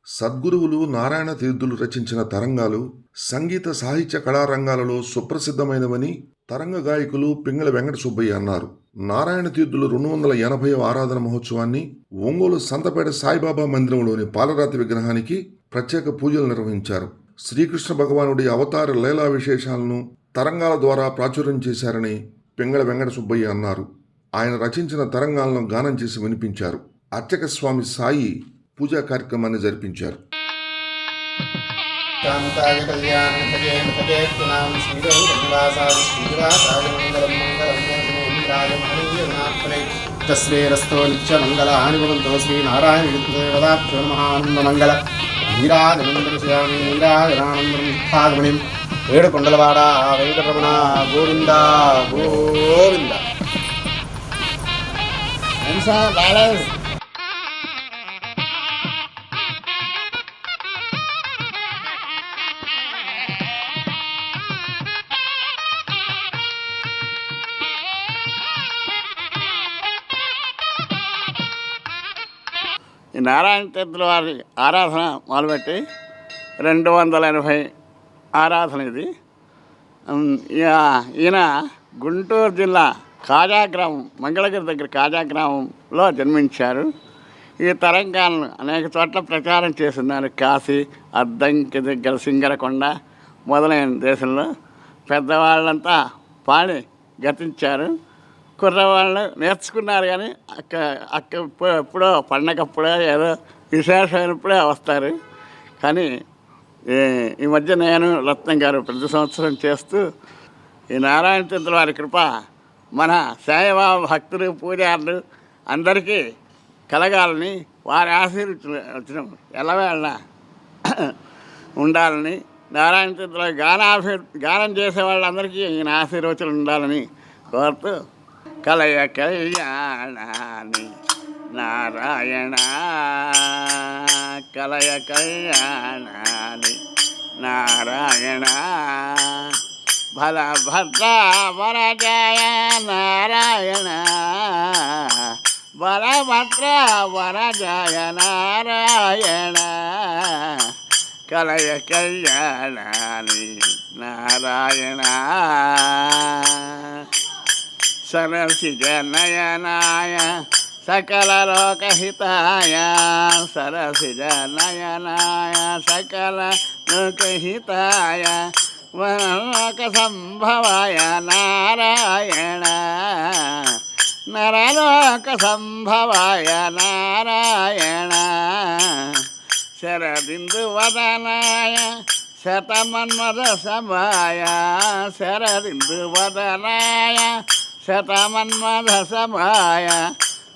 సద్గురువులు నారాయణ తీర్థులు రచించిన తరంగాలు సంగీత సాహిత్య కళారంగాలలో సుప్రసిద్ధమైనవని తరంగ గాయకులు పింగళ వెంకట సుబ్బయ్య అన్నారు. నారాయణ తీర్థులు 280వ ఆరాధన మహోత్సవాన్ని ఒంగోలు సంతపేట సాయిబాబా మందిరంలోని పాలరాతి విగ్రహానికి ప్రత్యేక పూజలు నిర్వహించారు. శ్రీకృష్ణ భగవానుడి అవతార లీలా విశేషాలను తరంగాల ద్వారా ప్రాచుర్యం చేశారని పింగళ వెంకట సుబ్బయ్య అన్నారు. ఆయన రచించిన తరంగాలను గానం చేసి వినిపించారు. అర్చక స్వామి సాయి పూజా కార్యక్రమాన్ని జరిపించారు. శ్రీరస్తో నిత్యమంగళ హానిభవంతో శ్రీనారాయణాభ్యో మహానందమంగళ నీరాజనందరమీ నీరాజనానందమణి ఏడుకొండలవాడ వెంకటరమణ గోవింద గోవింద. ఈ నారాయణ తీర్థుల వారి ఆరాధన మొదలుపెట్టి 280 ఆరాధన ఇది. ఈయన గుంటూరు జిల్లా కాజాగ్రామం, మంగళగిరి దగ్గర కాజాగ్రామంలో జన్మించారు. ఈ తరంగాలను అనేక చోట్ల ప్రచారం చేస్తున్నారు. కాశీ, అద్దంకి దగ్గర సింగరకొండ మొదలైన దేశంలో పెద్దవాళ్ళంతా పాడి గతించారు. కుర్రవాళ్ళు నేర్చుకున్నారు, కానీ ఎప్పుడో పండగప్పుడో ఏదో విశేషమైనప్పుడే వస్తారు. కానీ ఈ మధ్య నేను రత్నం గారు ప్రతి సంవత్సరం చేస్తూ ఈ నారాయణ తీర్థుల వారి కృప మన సాయిబాబా భక్తులు, పూజారులు అందరికీ కలగాలని, వారి ఆశీర్వచనం ఎల్లవేళ ఉండాలని, నారాయణ తీర్థుల గానం చేసే వాళ్ళందరికీ ఈయన ఆశీర్వచనం ఉండాలని కోరుతూ కలయ కళ్యాణాని నారాయణ, కలయ కళ్యాణాని నారాయణ, బలభద్ర వరజయ నారాయణ, బలభద్ర వరజయ నారాయణ, కలయ కళ్యాణాని నారాయణ, సరసిజ నయనాయ సకల లోకహితాయ, సరసిజ నయనాయ సకల లోకహితాయ, వనలోక సంభవాయ నారాయణ, నరలోక సంభవాయ నారాయణ, శరదిందు వదనాయ శతమన్మద సమాయ, శరదిందు వదనాయ శతమన్మద సమాయ,